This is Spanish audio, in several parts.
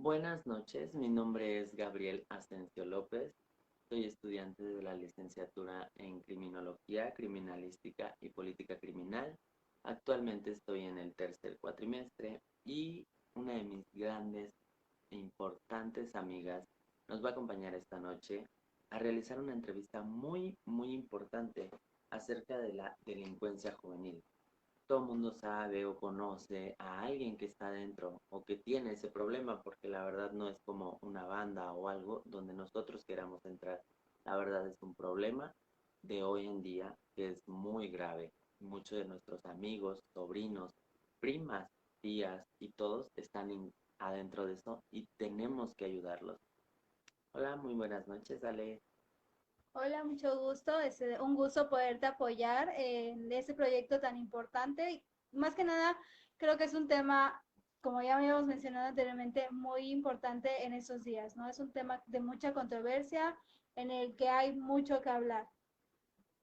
Buenas noches, mi nombre es Gabriel Asensio López, soy estudiante de la licenciatura en Criminología, Criminalística y Política Criminal. Actualmente estoy en el tercer cuatrimestre y una de mis grandes e importantes amigas nos va a acompañar esta noche a realizar una entrevista muy importante acerca de la delincuencia juvenil. Todo el mundo sabe o conoce a alguien que está dentro o que tiene ese problema, porque la verdad no es como una banda o algo donde nosotros queramos entrar. La verdad es un problema de hoy en día que es muy grave. Muchos de nuestros amigos, sobrinos, primas, tías y todos están adentro de eso y tenemos que ayudarlos. Hola, muy buenas noches, Ale. Hola, mucho gusto. Es un gusto poderte apoyar en este proyecto tan importante. Y más que nada, creo que es un tema, como ya habíamos mencionado anteriormente, muy importante en estos días, ¿no? Es un tema de mucha controversia en el que hay mucho que hablar.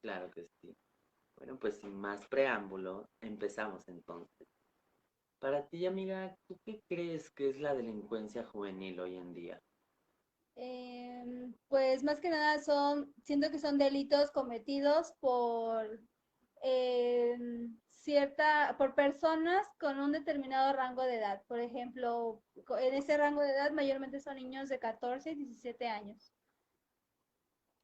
Claro que sí. Bueno, pues sin más preámbulo, empezamos entonces. Para ti, amiga, ¿tú qué crees que es la delincuencia juvenil hoy en día? Pues más que nada siento que son delitos cometidos por personas con un determinado rango de edad. Por ejemplo, en ese rango de edad mayormente son niños de 14 y 17 años.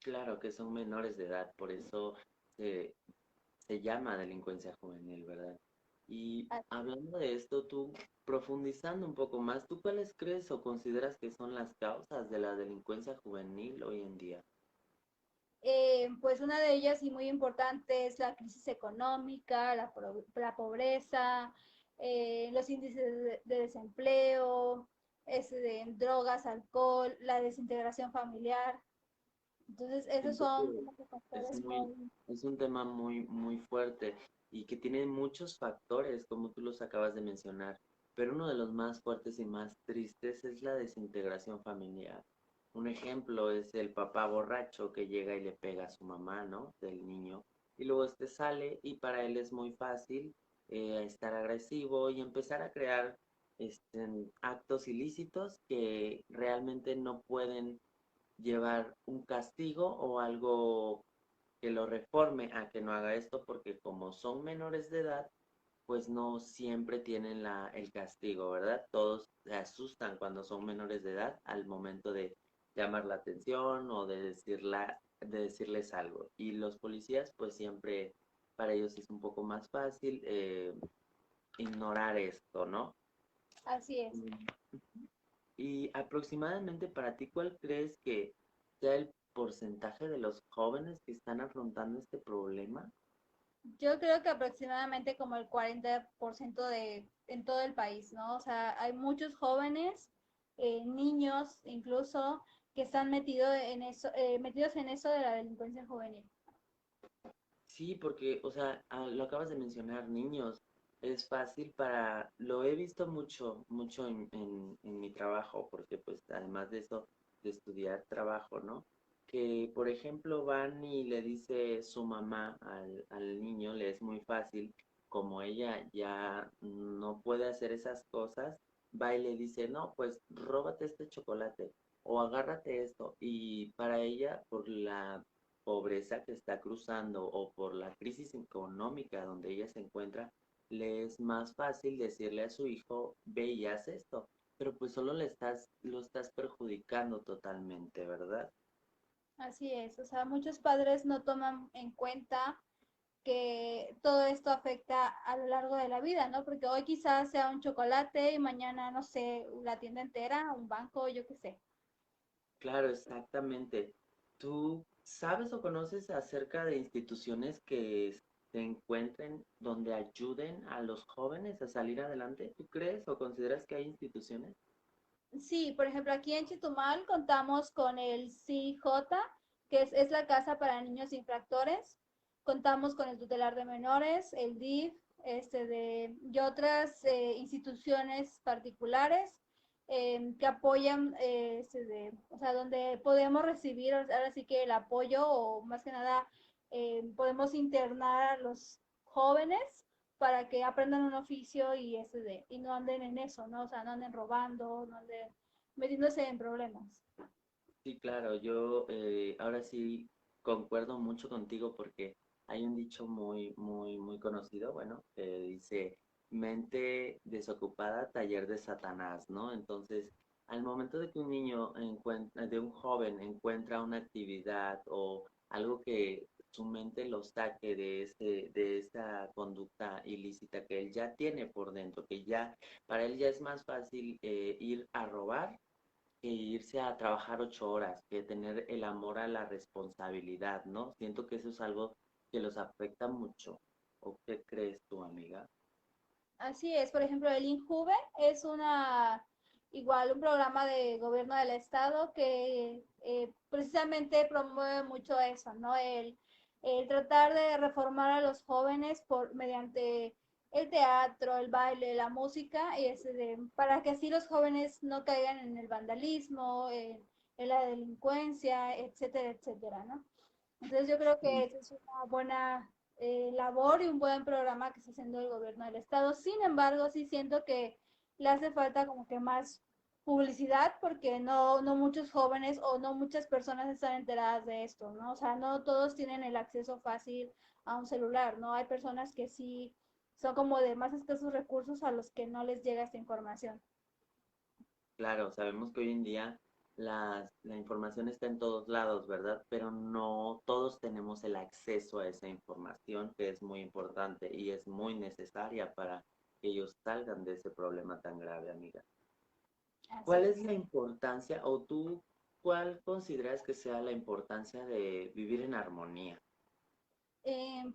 Claro que son menores de edad, por eso se, se llama delincuencia juvenil, ¿verdad? Y Ah, hablando de esto, tú profundizando un poco más, ¿tú cuáles crees o consideras que son las causas de la delincuencia juvenil hoy en día? pues una de ellas y muy importante es la crisis económica, la pobreza, los índices de desempleo, de drogas, alcohol, la desintegración familiar. Entonces, esos Siento son que como que es factores muy, muy. es un tema muy fuerte y que tiene muchos factores, como tú los acabas de mencionar, pero uno de los más fuertes y más tristes es la desintegración familiar. Un ejemplo es el papá borracho que llega y le pega a su mamá, ¿no? Del niño, y luego este sale y para él es muy fácil estar agresivo y empezar a crear actos ilícitos que realmente no pueden llevar un castigo o algo que lo reforme a que no haga esto, porque como son menores de edad, pues no siempre tienen el castigo, ¿verdad? Todos se asustan cuando son menores de edad al momento de llamar la atención o de decirles algo. Y los policías, pues siempre para ellos es un poco más fácil ignorar esto, ¿no? Así es. Mm. Y aproximadamente para ti, ¿cuál crees que sea el porcentaje de los jóvenes que están afrontando este problema? Yo creo que aproximadamente como el 40% en todo el país, ¿no? O sea, hay muchos jóvenes, niños incluso, que están metidos en eso de la delincuencia juvenil. Sí, porque, o sea, lo acabas de mencionar, niños, es fácil lo he visto mucho en mi trabajo, porque pues además de eso, de estudiar trabajo, ¿no? Que, por ejemplo, van y le dice su mamá al niño, le es muy fácil, como ella ya no puede hacer esas cosas, va y le dice, no, pues róbate este chocolate o agárrate esto. Y para ella, por la pobreza que está cruzando o por la crisis económica donde ella se encuentra, le es más fácil decirle a su hijo, ve y haz esto, pero pues solo lo estás perjudicando totalmente, ¿verdad? Así es, o sea, muchos padres no toman en cuenta que todo esto afecta a lo largo de la vida, ¿no? Porque hoy quizás sea un chocolate y mañana, no sé, la tienda entera, un banco, yo qué sé. Claro, exactamente. ¿Tú sabes o conoces acerca de instituciones que se encuentren donde ayuden a los jóvenes a salir adelante? ¿Tú crees o consideras que hay instituciones? Sí, por ejemplo, aquí en Chetumal contamos con el CIJ, que es la Casa para Niños Infractores. Contamos con el Tutelar de Menores, el DIF, y otras instituciones particulares que apoyan, o sea, donde podemos recibir ahora sí que el apoyo o más que nada podemos internar a los jóvenes para que aprendan un oficio y no anden en eso, ¿no? O sea, no anden robando, metiéndose en problemas. Sí, claro, yo ahora sí concuerdo mucho contigo porque hay un dicho muy conocido, bueno, que dice mente desocupada, taller de Satanás, ¿no? Entonces, al momento de que un niño encuentra, de un joven encuentra una actividad o algo que su mente lo saque de esa conducta ilícita que él ya tiene por dentro, que ya, para él ya es más fácil ir a robar que irse a trabajar 8 horas, que tener el amor a la responsabilidad, ¿no? Siento que eso es algo que los afecta mucho. ¿O qué crees tú, amiga? Así es, por ejemplo, el INJUVE es igual un programa de gobierno del estado que precisamente promueve mucho eso, ¿no? El tratar de reformar a los jóvenes mediante el teatro, el baile, la música, para que así los jóvenes no caigan en el vandalismo, en la delincuencia, etcétera, etcétera, ¿no? Entonces yo creo que Sí, esa es una buena labor y un buen programa que está haciendo el gobierno del estado. Sin embargo, sí siento que le hace falta como que más publicidad porque no muchos jóvenes o no muchas personas están enteradas de esto, ¿no? O sea, no todos tienen el acceso fácil a un celular, ¿no? Hay personas que sí son como de más escasos recursos a los que no les llega esta información. claro, sabemos que hoy en día la información está en todos lados, ¿verdad? Pero no todos tenemos el acceso a esa información que es muy importante y es muy necesaria para que ellos salgan de ese problema tan grave, amiga. Así ¿Cuál es es. la importancia o tú cuál consideras que sea la importancia de vivir en armonía?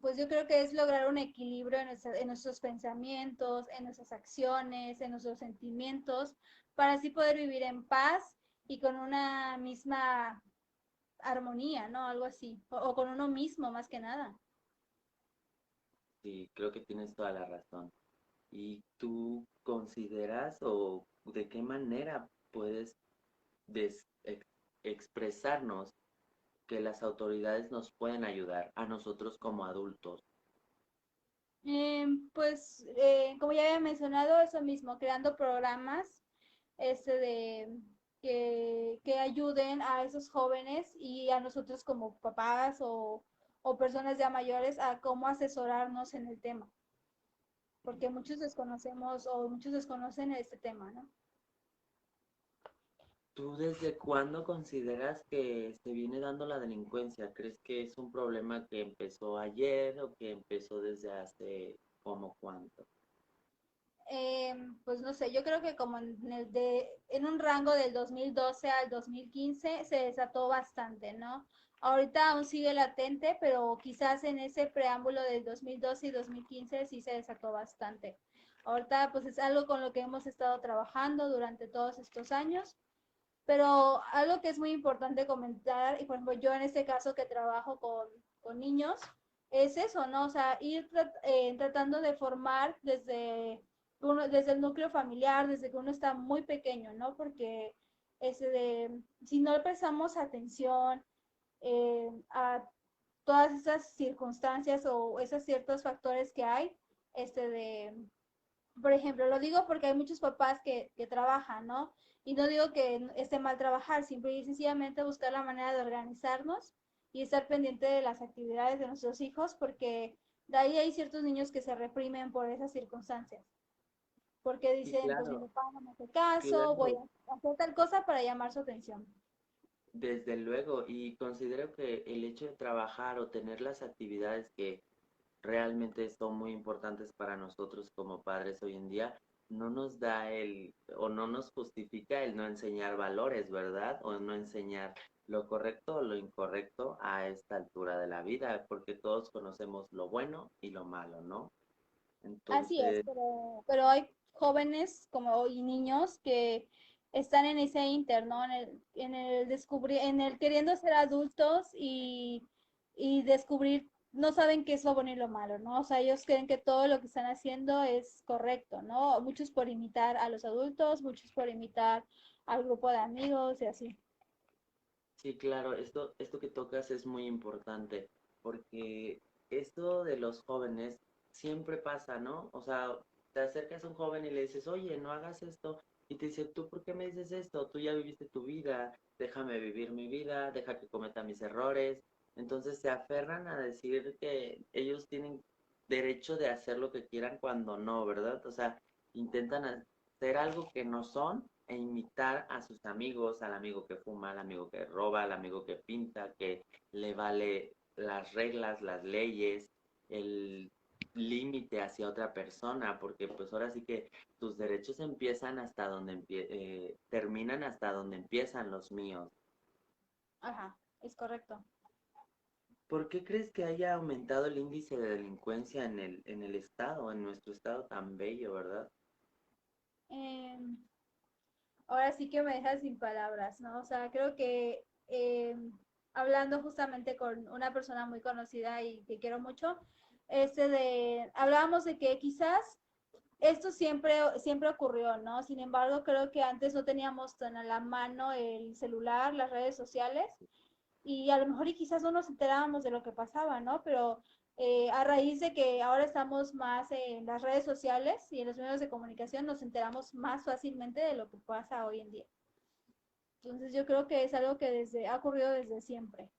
Pues yo creo que es lograr un equilibrio en nuestros pensamientos, en nuestras acciones, en nuestros sentimientos, para así poder vivir en paz y con una misma armonía, ¿no? Algo así, o con uno mismo más que nada. Sí, creo que tienes toda la razón. ¿Y tú consideras o de qué manera puedes des- ex- expresarnos que las autoridades nos pueden ayudar a nosotros como adultos? Pues, como ya había mencionado, eso mismo, creando programas que ayuden a esos jóvenes y a nosotros como papás o personas ya mayores a cómo asesorarnos en el tema, porque muchos desconocemos o muchos desconocen este tema, ¿no? ¿Tú desde cuándo consideras que se viene dando la delincuencia? ¿Crees que es un problema que empezó ayer o que empezó desde hace como cuánto? Pues no sé, yo creo que como en un rango del 2012 al 2015 se desató bastante, ¿no? Ahorita aún sigue latente, pero quizás en ese preámbulo del 2012 y 2015 sí se desató bastante. Ahorita pues es algo con lo que hemos estado trabajando durante todos estos años, pero algo que es muy importante comentar, y por ejemplo yo en este caso que trabajo con niños, es eso, ¿no? O sea, tratando de formar desde el núcleo familiar, desde que uno está muy pequeño, ¿no? Porque si no le prestamos atención a todas esas circunstancias o esos ciertos factores que hay, este de, por ejemplo, lo digo porque hay muchos papás que trabajan, ¿no? Y no digo que esté mal trabajar, simple y sencillamente buscar la manera de organizarnos y estar pendiente de las actividades de nuestros hijos, porque de ahí hay ciertos niños que se reprimen por esas circunstancias, porque Sí, dicen, pues mi claro, papá no me hace caso, voy claro, a hacer tal cosa para llamar su atención. desde luego. Y considero que el hecho de trabajar o tener las actividades que realmente son muy importantes para nosotros como padres hoy en día, no nos da o no nos justifica el no enseñar valores, ¿verdad? O no enseñar lo correcto o lo incorrecto a esta altura de la vida, porque todos conocemos lo bueno y lo malo, ¿no? Así es, Entonces, pero hay jóvenes como y niños que están en ese inter, ¿no? En el queriendo ser adultos y descubrir, no saben qué es lo bueno y lo malo, ¿no? O sea, ellos creen que todo lo que están haciendo es correcto, ¿no? Muchos por imitar a los adultos, muchos por imitar al grupo de amigos y así. sí, claro, esto que tocas es muy importante, porque esto de los jóvenes siempre pasa, ¿no? O sea, te acercas a un joven y le dices, oye, no hagas esto, y te dice, ¿tú por qué me dices esto? Tú ya viviste tu vida, déjame vivir mi vida, deja que cometa mis errores. Entonces se aferran a decir que ellos tienen derecho de hacer lo que quieran cuando no, ¿verdad? O sea, intentan hacer algo que no son e imitar a sus amigos, al amigo que fuma, al amigo que roba, al amigo que pinta, que le vale las reglas, las leyes, el límite hacia otra persona, porque pues ahora sí que tus derechos empiezan hasta donde terminan hasta donde empiezan los míos. Ajá, es correcto. ¿Por qué crees que haya aumentado el índice de delincuencia en el estado, en nuestro estado tan bello, verdad? Em, Ahora sí que me dejas sin palabras, ¿no? O sea, creo que hablando justamente con una persona muy conocida y que quiero mucho, hablábamos de que quizás esto siempre ocurrió, ¿no? Sin embargo, creo que antes no teníamos tan a la mano el celular, las redes sociales, y a lo mejor y quizás no nos enterábamos de lo que pasaba, ¿no? Pero a raíz de que ahora estamos más en las redes sociales y en los medios de comunicación, nos enteramos más fácilmente de lo que pasa hoy en día. Entonces yo creo que es algo que ha ocurrido desde siempre.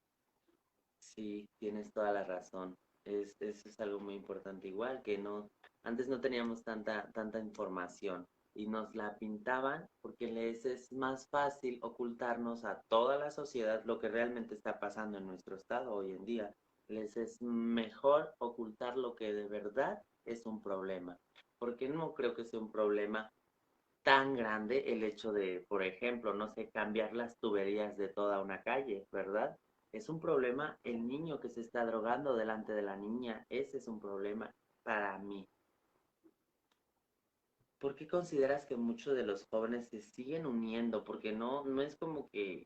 Sí, tienes toda la razón. Eso es algo muy importante. Igual que no, antes no teníamos tanta información y nos la pintaban porque les es más fácil ocultarnos a toda la sociedad lo que realmente está pasando en nuestro estado hoy en día. Les es mejor ocultar lo que de verdad es un problema. Porque no creo que sea un problema tan grande el hecho de, por ejemplo, no sé, cambiar las tuberías de toda una calle, ¿verdad? Es un problema el niño que se está drogando delante de la niña. Ese es un problema para mí. ¿Por qué consideras que muchos de los jóvenes se siguen uniendo? Porque no es como que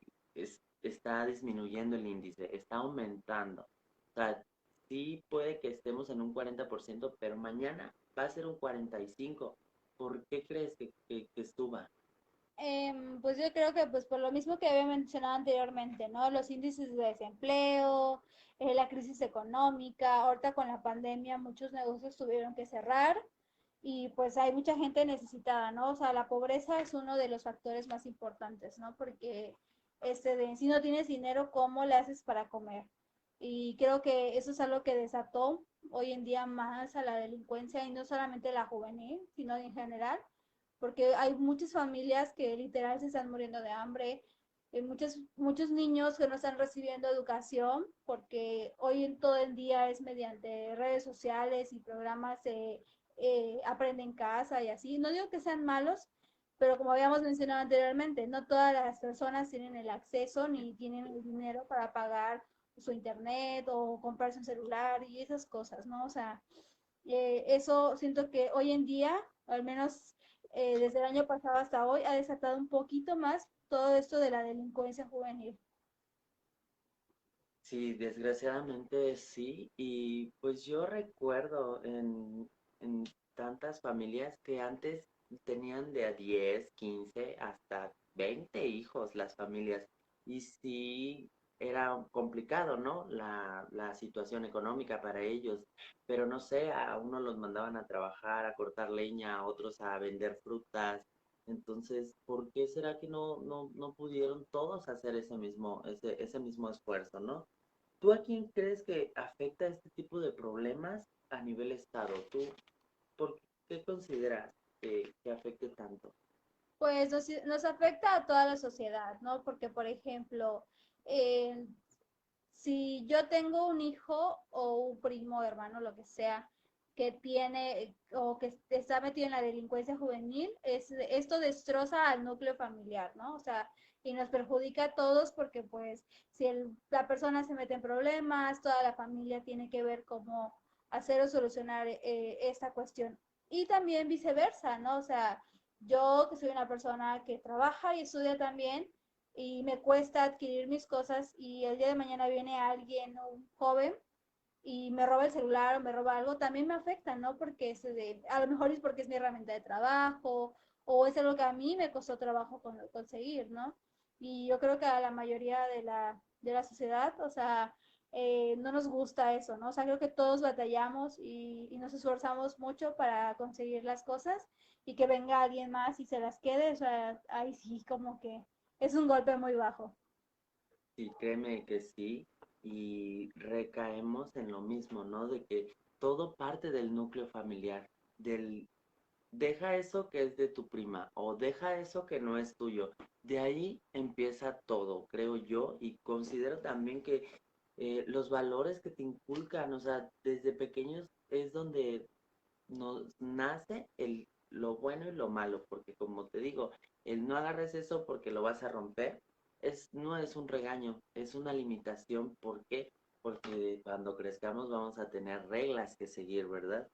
está disminuyendo el índice, está aumentando. O sea, sí puede que estemos en un 40%, pero mañana va a ser un 45%. ¿Por qué crees que suba? Pues yo creo que pues por lo mismo que había mencionado anteriormente, ¿no? Los índices de desempleo, la crisis económica, ahorita con la pandemia muchos negocios tuvieron que cerrar y pues hay mucha gente necesitada, ¿no? O sea, la pobreza es uno de los factores más importantes, ¿no? Porque si no tienes dinero, ¿cómo le haces para comer? Y creo que eso es algo que desató hoy en día más a la delincuencia y no solamente la juvenil, sino en general porque hay muchas familias que literal se están muriendo de hambre, muchos niños que no están recibiendo educación, porque hoy en todo el día es mediante redes sociales y programas de aprende en casa y así. No digo que sean malos, pero como habíamos mencionado anteriormente, no todas las personas tienen el acceso ni tienen el dinero para pagar su internet o comprarse un celular y esas cosas, ¿no? O sea, eso siento que hoy en día, al menos desde el año pasado hasta hoy, ha desatado un poquito más todo esto de la delincuencia juvenil. Sí, desgraciadamente sí. Y pues yo recuerdo en tantas familias que antes tenían de a 10, 15, hasta 20 hijos las familias. Y sí, era complicado, ¿no? La situación económica para ellos. Pero no sé, a unos los mandaban a trabajar, a cortar leña, a otros a vender frutas. Entonces, ¿por qué será que no pudieron todos hacer ese mismo esfuerzo, ¿no? ¿Tú a quién crees que afecta este tipo de problemas a nivel estado? ¿Tú por qué consideras que afecte tanto? Pues nos afecta a toda la sociedad, ¿no? Porque, por ejemplo, eh, si yo tengo un hijo o un primo, hermano, lo que sea, que tiene o que está metido en la delincuencia juvenil, esto destroza al núcleo familiar, ¿no? O sea, y nos perjudica a todos porque pues si la persona se mete en problemas, toda la familia tiene que ver cómo hacer o solucionar esta cuestión. Y también viceversa, ¿no? O sea, yo que soy una persona que trabaja y estudia también, y me cuesta adquirir mis cosas y el día de mañana viene alguien, un joven, y me roba el celular o me roba algo, también me afecta, ¿no? Porque a lo mejor es porque es mi herramienta de trabajo o es algo que a mí me costó trabajo conseguir, ¿no? Y yo creo que a la mayoría de la sociedad, o sea, no nos gusta eso, ¿no? O sea, creo que todos batallamos y nos esforzamos mucho para conseguir las cosas y que venga alguien más y se las quede, o sea, ahí sí como que es un golpe muy bajo. Sí, créeme que sí, y recaemos en lo mismo, ¿no? De que todo parte del núcleo familiar, del deja eso que es de tu prima o deja eso que no es tuyo. De ahí empieza todo, creo yo, y considero también que los valores que te inculcan, o sea, desde pequeños es donde nos nace lo bueno y lo malo, porque como te digo, el no agarres eso porque lo vas a romper, no es un regaño, es una limitación. ¿Por qué? Porque cuando crezcamos vamos a tener reglas que seguir, ¿verdad?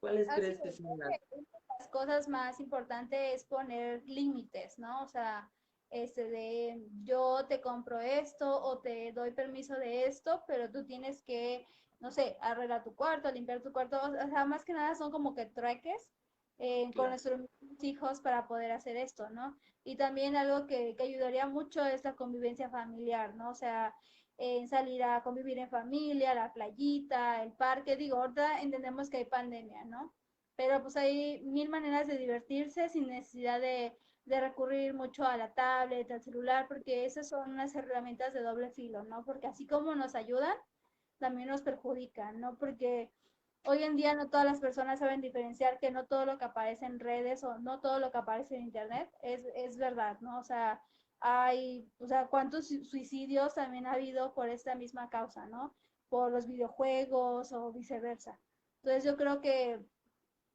¿Cuáles Así crees es, que creo son las? que una de las cosas más importantes es poner límites, ¿no? O sea, de yo te compro esto o te doy permiso de esto, pero tú tienes que, no sé, arreglar tu cuarto, limpiar tu cuarto, o sea, más que nada son como que trueques con Claro. nuestros hijos para poder hacer esto, ¿no? Y también algo que ayudaría mucho es la convivencia familiar, ¿no? O sea, en salir a convivir en familia, la playita, el parque. Digo, ahorita entendemos que hay pandemia, ¿no? Pero pues hay mil maneras de divertirse sin necesidad de recurrir mucho a la tablet, al celular, porque esas son unas herramientas de doble filo, ¿no? Porque así como nos ayudan, también nos perjudican, ¿no? Porque hoy en día no todas las personas saben diferenciar que no todo lo que aparece en redes o no todo lo que aparece en internet es verdad, ¿no? O sea, o sea, cuántos suicidios también ha habido por esta misma causa, ¿no? Por los videojuegos o viceversa. Entonces yo creo que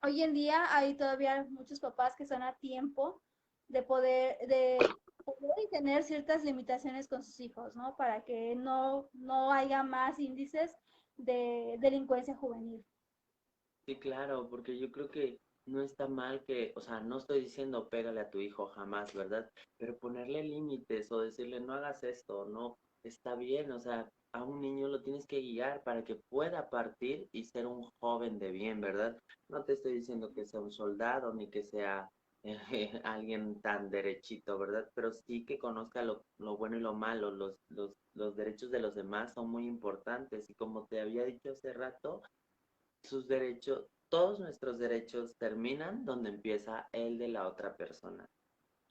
hoy en día hay todavía muchos papás que están a tiempo de poder y tener ciertas limitaciones con sus hijos, ¿no? Para que no haya más índices de delincuencia juvenil. Sí, claro, porque yo creo que no está mal que, o sea, no estoy diciendo pégale a tu hijo jamás, ¿verdad? Pero ponerle límites o decirle no hagas esto, no, está bien, o sea, a un niño lo tienes que guiar para que pueda partir y ser un joven de bien, ¿verdad? No te estoy diciendo que sea un soldado ni que sea alguien tan derechito, ¿verdad? Pero sí que conozca lo bueno y lo malo, los derechos de los demás son muy importantes y como te había dicho hace rato, sus derechos, todos nuestros derechos terminan donde empieza el de la otra persona.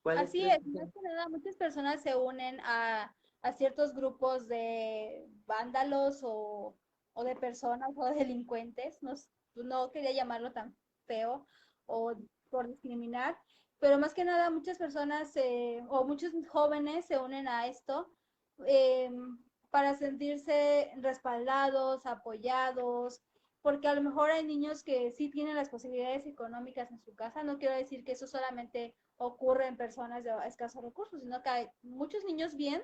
¿Cuáles Así crees es, que más son? que nada, muchas personas se unen a ciertos grupos de vándalos o de personas o de delincuentes, no, no quería llamarlo tan feo o por discriminar, pero más que nada muchas personas o muchos jóvenes se unen a esto eh, para sentirse respaldados, apoyados, porque a lo mejor hay niños que sí tienen las posibilidades económicas en su casa, no quiero decir que eso solamente ocurre en personas de escasos recursos, sino que hay muchos niños bien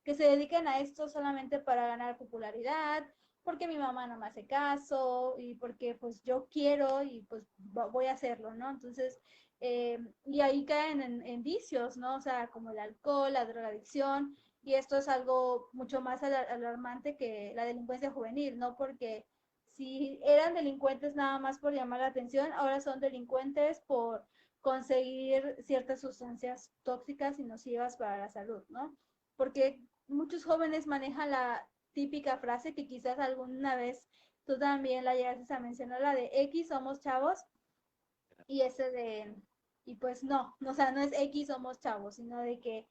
que se dedican a esto solamente para ganar popularidad, porque mi mamá no me hace caso y porque pues yo quiero y pues voy a hacerlo, ¿no? Entonces, y ahí caen en vicios, ¿no? O sea, como el alcohol, la drogadicción, y esto es algo mucho más alarmante que la delincuencia juvenil, ¿no? Porque si eran delincuentes nada más por llamar la atención, ahora son delincuentes por conseguir ciertas sustancias tóxicas y nocivas para la salud, ¿no? Porque muchos jóvenes manejan la típica frase que quizás alguna vez tú también la llegaste a mencionar, la de X somos chavos y ese de, y pues no, o sea, no es X somos chavos, sino de que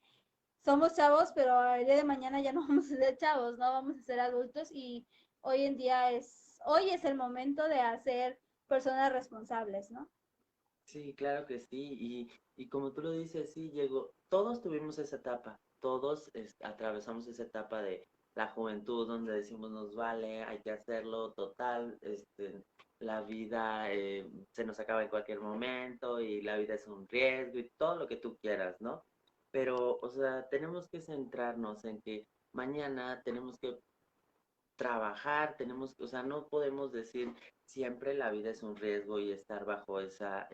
somos chavos, pero el día de mañana ya no vamos a ser chavos, no vamos a ser adultos y hoy es el momento de hacer personas responsables, ¿no? Sí, claro que sí. Y como tú lo dices, sí, llegó. Todos tuvimos esa etapa. Todos atravesamos esa etapa de la juventud donde decimos nos vale, hay que hacerlo, total, la vida se nos acaba en cualquier momento y la vida es un riesgo y todo lo que tú quieras, ¿no? Pero, o sea, tenemos que centrarnos en que mañana tenemos que trabajar, o sea, no podemos decir siempre la vida es un riesgo y estar bajo esas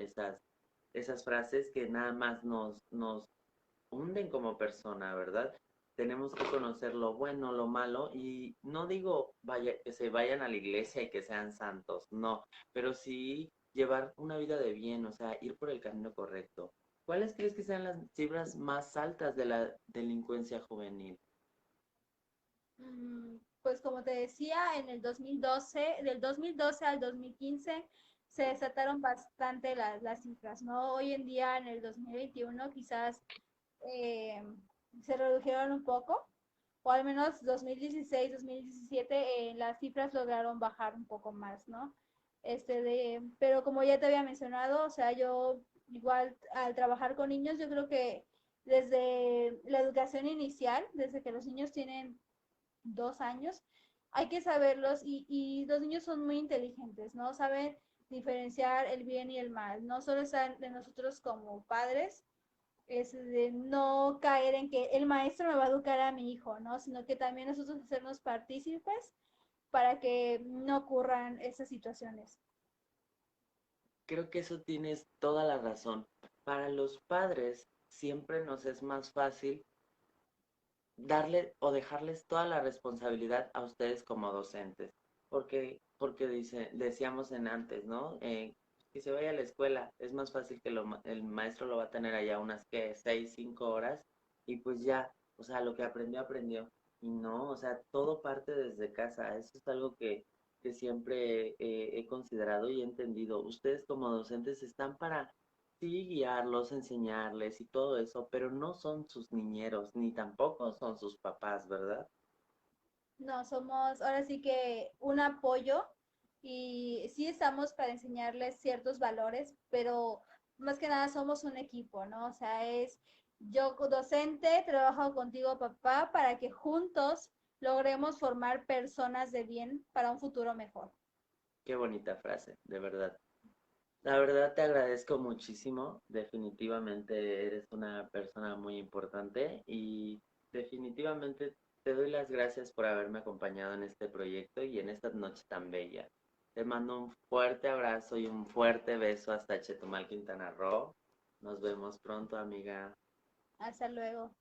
frases que nada más nos hunden como persona, ¿verdad? Tenemos que conocer lo bueno, lo malo, y no digo que se vayan a la iglesia y que sean santos, no, pero sí llevar una vida de bien, o sea, ir por el camino correcto. ¿Cuáles crees que sean las cifras más altas de la delincuencia juvenil? Pues como te decía, en el 2012, del 2012 al 2015 se desataron bastante las cifras, ¿no? Hoy en día, en el 2021, quizás eh, se redujeron un poco, o al menos 2016, 2017, las cifras lograron bajar un poco más, ¿no? Pero como ya te había mencionado, o sea, yo igual al trabajar con niños, yo creo que desde la educación inicial, desde que los niños tienen 2 años, hay que saberlos y los niños son muy inteligentes, ¿no? Saben diferenciar el bien y el mal. No solo está de nosotros como padres, es de no caer en que el maestro me va a educar a mi hijo, ¿no? Sino que también nosotros hacernos partícipes para que no ocurran esas situaciones. Creo que eso tienes toda la razón. Para los padres siempre nos es más fácil darle o dejarles toda la responsabilidad a ustedes como docentes. Porque decíamos en antes, ¿no? Que se vaya a la escuela, es más fácil que el maestro lo va a tener allá unas que 6, 5 horas y pues ya, o sea, lo que aprendió, aprendió. Y no, o sea, todo parte desde casa. Eso es algo que siempre he considerado y he entendido. Ustedes como docentes están para sí, guiarlos, enseñarles y todo eso, pero no son sus niñeros, ni tampoco son sus papás, ¿verdad? No, somos ahora sí que un apoyo y sí estamos para enseñarles ciertos valores, pero más que nada somos un equipo, ¿no? O sea, es yo docente, trabajo contigo papá para que juntos logremos formar personas de bien para un futuro mejor. Qué bonita frase, de verdad. La verdad te agradezco muchísimo, definitivamente eres una persona muy importante y definitivamente te doy las gracias por haberme acompañado en este proyecto y en esta noche tan bella. Te mando un fuerte abrazo y un fuerte beso hasta Chetumal, Quintana Roo. Nos vemos pronto, amiga. Hasta luego.